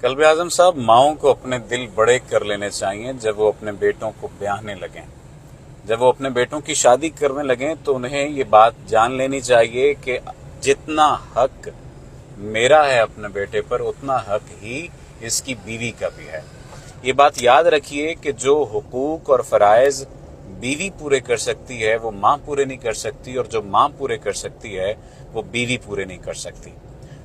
कल्ब आजम साहब, माओं को अपने दिल बड़े कर लेने चाहिए जब वो अपने बेटों को ब्याहने लगें। जब वो अपने बेटों की शादी करने लगें तो उन्हें ये बात जान लेनी चाहिए कि जितना हक मेरा है अपने बेटे पर, उतना हक ही इसकी बीवी का भी है। ये बात याद रखिए कि जो हुकूक और फराइज बीवी पूरे कर सकती है वो माँ पूरे नहीं कर सकती, और जो माँ पूरे कर सकती है वो बीवी पूरे नहीं कर सकती।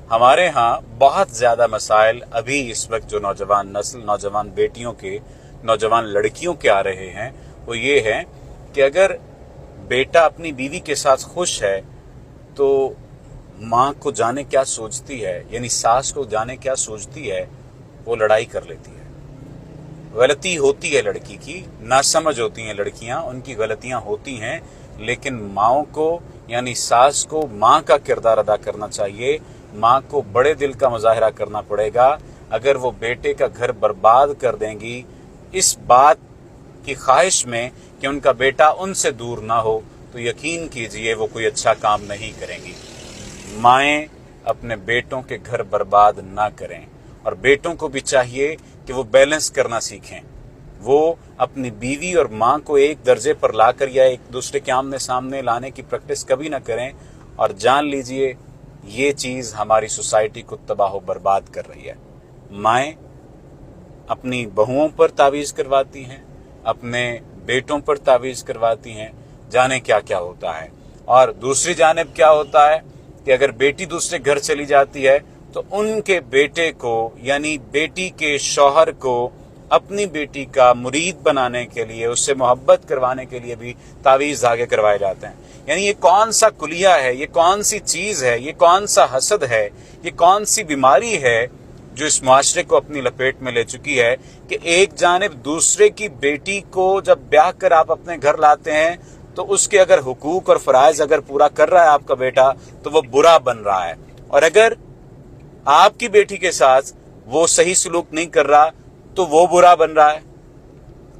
हमारे यहाँ बहुत ज़्यादा मसाइल अभी इस वक्त जो नौजवान नस्ल, नौजवान बेटियों के, नौजवान लड़कियों के आ रहे हैं वो ये है कि अगर बेटा अपनी बीवी के साथ खुश है तो माँ को जाने क्या सोचती है, यानी सास को जाने क्या सोचती है, वो लड़ाई कर लेती है। गलती होती है लड़की की, नासमझ होती हैं लड़कियां, उनकी गलतियां होती हैं, लेकिन माँओं को यानी सास को माँ का किरदार अदा करना चाहिए। माँ को बड़े दिल का मुजाहरा करना पड़ेगा। अगर वो बेटे का घर बर्बाद कर देंगी इस बात की ख्वाहिश में कि उनका बेटा उनसे दूर ना हो, तो यकीन कीजिए वो कोई अच्छा काम नहीं करेंगी। माएँ अपने बेटों के घर बर्बाद ना करें, और बेटों को भी चाहिए कि वो बैलेंस करना सीखें। वो अपनी बीवी और माँ को एक दर्जे पर लाकर या एक दूसरे के आमने सामने लाने की प्रैक्टिस कभी ना करें, और जान लीजिए ये चीज़ हमारी सोसाइटी को तबाह बर्बाद कर रही है। माएँ अपनी बहुओं पर तावीज़ करवाती हैं, अपने बेटों पर तावीज़ करवाती हैं, जाने क्या क्या होता है। और दूसरी जानिब क्या होता है कि अगर बेटी दूसरे घर चली जाती है तो उनके बेटे को यानी बेटी के शौहर को अपनी बेटी का मुरीद बनाने के लिए, उससे मोहब्बत करवाने के लिए भी तावीज़ धागे करवाए जाते हैं। यानी ये कौन सा कुलिया है, ये कौन सी चीज़ है, ये कौन सा हसद है, ये कौन सी बीमारी है जो इस मुआशरे को अपनी लपेट में ले चुकी है कि एक जानिब दूसरे की बेटी को जब ब्याह कर आप अपने घर लाते हैं तो उसके अगर हुकूक और फराइज अगर पूरा कर रहा है आपका बेटा तो वो बुरा बन रहा है, और अगर आपकी बेटी के साथ वो सही सलूक नहीं कर रहा तो वो बुरा बन रहा है,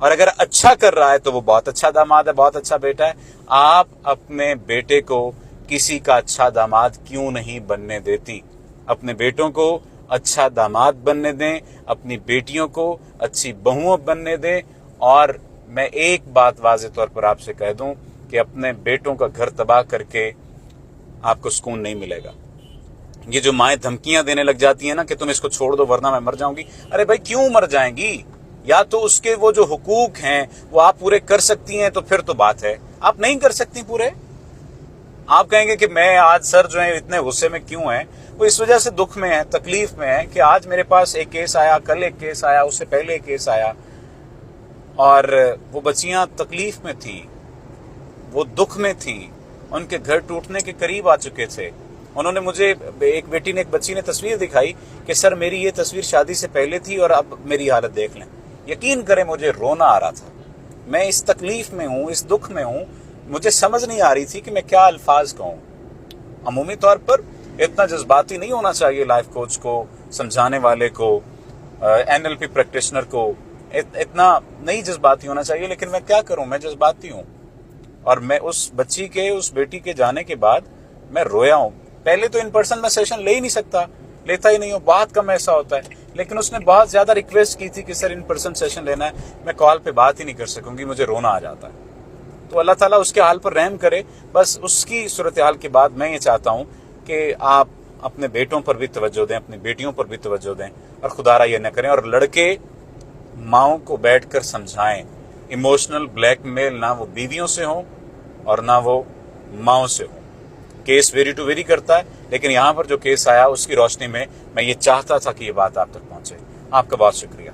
और अगर अच्छा कर रहा है तो वो बहुत अच्छा दामाद है, बहुत अच्छा बेटा है। आप अपने बेटे को किसी का अच्छा दामाद क्यों नहीं बनने देती? अपने बेटों को अच्छा दामाद बनने दें, अपनी बेटियों को अच्छी बहुओं बनने दें। और मैं एक बात वाज़ेह तौर पर आपसे कह दूं कि अपने बेटों का घर तबाह करके आपको सुकून नहीं मिलेगा। ये जो माएँ धमकियां देने लग जाती हैं ना कि तुम इसको छोड़ दो वरना मैं मर जाऊंगी, अरे भाई क्यों मर जाएंगी? या तो उसके वो जो हुकूक हैं वो आप पूरे कर सकती हैं तो फिर तो बात है, आप नहीं कर सकती पूरे। आप कहेंगे कि मैं आज सर जो है इतने गुस्से में क्यों है, वो इस वजह से दुख में है, तकलीफ में है कि आज मेरे पास एक केस आया, कल एक केस आया, उससे पहले एक केस आया, और वो बच्चियां तकलीफ में थी, वो दुख में थी, उनके घर टूटने के करीब आ चुके थे। उन्होंने मुझे, एक बेटी ने, एक बच्ची ने तस्वीर दिखाई कि सर मेरी ये तस्वीर शादी से पहले थी और अब मेरी हालत देख लें। यकीन करें मुझे रोना आ रहा था, मैं इस तकलीफ में हूँ, इस दुख में हूँ, मुझे समझ नहीं आ रही थी कि मैं क्या अल्फाज कहूँ। अमूमी तौर पर इतना जज्बाती नहीं होना चाहिए लाइफ कोच को, समझाने वाले को, NLP प्रैक्टिशनर को, इतना नहीं जज्बाती होना चाहिए, लेकिन मैं क्या करूँ, मैं जज्बाती हूँ। और मैं उस बच्ची के, उस बेटी के जाने के बाद मैं रोया हूँ। पहले तो इन पर्सन में सेशन ले ही नहीं सकता, लेता ही नहीं हूँ, बहुत कम ऐसा होता है, लेकिन उसने बहुत ज्यादा रिक्वेस्ट की थी कि सर इन पर्सन सेशन लेना है, मैं कॉल पे बात ही नहीं कर सकूंगी, मुझे रोना आ जाता है। तो अल्लाह ताला उसके हाल पर रहम करे। बस उसकी सूरत हाल के बाद मैं ये चाहता हूँ कि आप अपने बेटों पर भी तवज्जो दें, अपनी बेटियों पर भी तवज्जो दें, और खुदारा ये न करें। और लड़के माओं को बैठ कर समझाएं, इमोशनल ब्लैकमेल ना वो बीवियों से हो और ना वो माओं से हो। केस वेरी टू वेरी करता है, लेकिन यहाँ पर जो केस आया उसकी रोशनी में मैं ये चाहता था कि ये बात आप तक पहुंचे। आपका बहुत शुक्रिया।